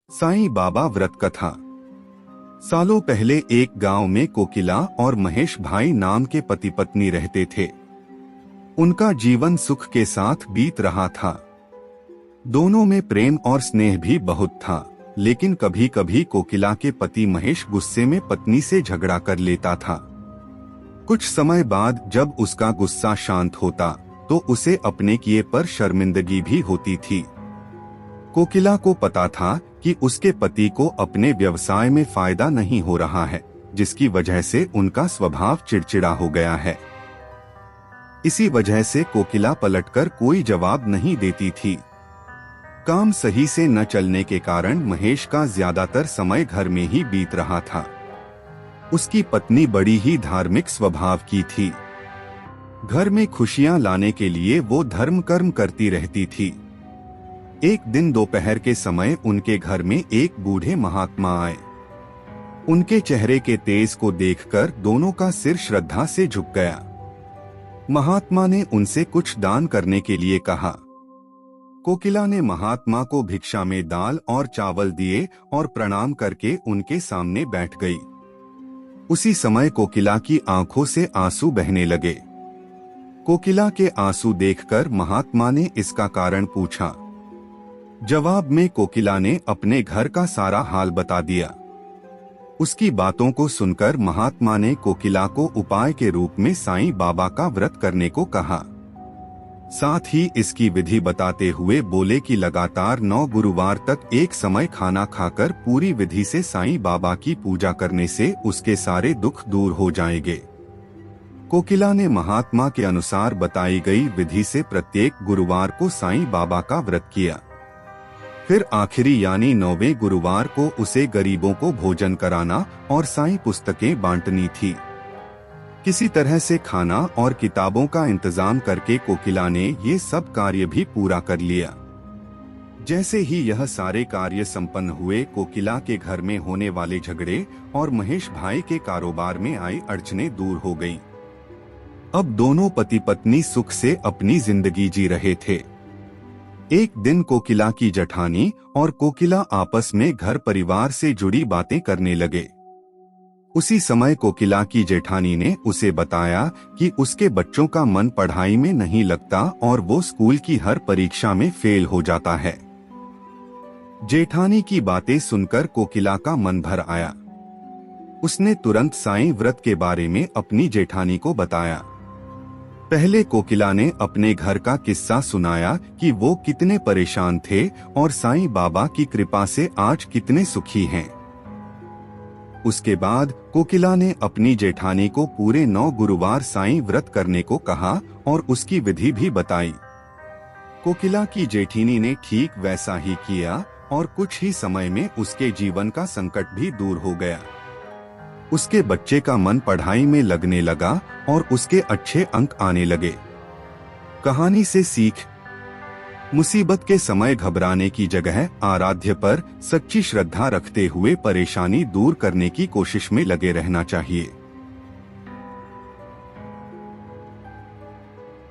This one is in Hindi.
साईं बाबा व्रत कथा। सालों पहले एक गांव में कोकिला और महेश भाई नाम के पति पत्नी रहते थे। उनका जीवन सुख के साथ बीत रहा था। दोनों में प्रेम और स्नेह भी बहुत था, लेकिन कभी कभी कोकिला के पति महेश गुस्से में पत्नी से झगड़ा कर लेता था। कुछ समय बाद जब उसका गुस्सा शांत होता तो उसे अपने किए पर शर्मिंदगी भी होती थी। कोकिला को पता था कि उसके पति को अपने व्यवसाय में फायदा नहीं हो रहा है, जिसकी वजह से उनका स्वभाव चिड़चिड़ा हो गया है। इसी वजह से कोकिला पलटकर कोई जवाब नहीं देती थी। काम सही से न चलने के कारण महेश का ज्यादातर समय घर में ही बीत रहा था। उसकी पत्नी बड़ी ही धार्मिक स्वभाव की थी। घर में खुशियां लाने के लिए वो धर्म कर्म करती रहती थी। एक दिन दोपहर के समय उनके घर में एक बूढ़े महात्मा आए। उनके चेहरे के तेज को देखकर दोनों का सिर श्रद्धा से झुक गया। महात्मा ने उनसे कुछ दान करने के लिए कहा। कोकिला ने महात्मा को भिक्षा में दाल और चावल दिए और प्रणाम करके उनके सामने बैठ गई। उसी समय कोकिला की आंखों से आंसू बहने लगे। कोकिला के आंसू देखकर महात्मा ने इसका कारण पूछा। जवाब में कोकिला ने अपने घर का सारा हाल बता दिया। उसकी बातों को सुनकर महात्मा ने कोकिला को उपाय के रूप में साईं बाबा का व्रत करने को कहा। साथ ही इसकी विधि बताते हुए बोले कि लगातार 9 गुरुवार तक एक समय खाना खाकर पूरी विधि से साईं बाबा की पूजा करने से उसके सारे दुख दूर हो जाएंगे। कोकिला ने महात्मा के अनुसार बताई गई विधि से प्रत्येक गुरुवार को साईं बाबा का व्रत किया। फिर आखिरी यानी 9वें गुरुवार को उसे गरीबों को भोजन कराना और साईं पुस्तकें बांटनी थी। किसी तरह से खाना और किताबों का इंतजाम करके कोकिला ने ये सब कार्य भी पूरा कर लिया। जैसे ही यह सारे कार्य संपन्न हुए, कोकिला के घर में होने वाले झगड़े और महेश भाई के कारोबार में आई अड़चनें दूर हो गईं। अब दोनों पति पत्नी सुख से अपनी जिंदगी जी रहे थे। एक दिन कोकिला की जेठानी और कोकिला आपस में घर परिवार से जुड़ी बातें करने लगे। उसी समय कोकिला की जेठानी ने उसे बताया कि उसके बच्चों का मन पढ़ाई में नहीं लगता और वो स्कूल की हर परीक्षा में फेल हो जाता है। जेठानी की बातें सुनकर कोकिला का मन भर आया। उसने तुरंत साईं व्रत के बारे में अपनी जेठानी को बताया। पहले कोकिला ने अपने घर का किस्सा सुनाया कि वो कितने परेशान थे और साईं बाबा की कृपा से आज कितने सुखी हैं। उसके बाद कोकिला ने अपनी जेठानी को पूरे 9 गुरुवार साईं व्रत करने को कहा और उसकी विधि भी बताई। कोकिला की जेठीनी ने ठीक वैसा ही किया और कुछ ही समय में उसके जीवन का संकट भी दूर हो गया। उसके बच्चे का मन पढ़ाई में लगने लगा और उसके अच्छे अंक आने लगे। कहानी से सीख: मुसीबत के समय घबराने की जगह आराध्य पर सच्ची श्रद्धा रखते हुए परेशानी दूर करने की कोशिश में लगे रहना चाहिए।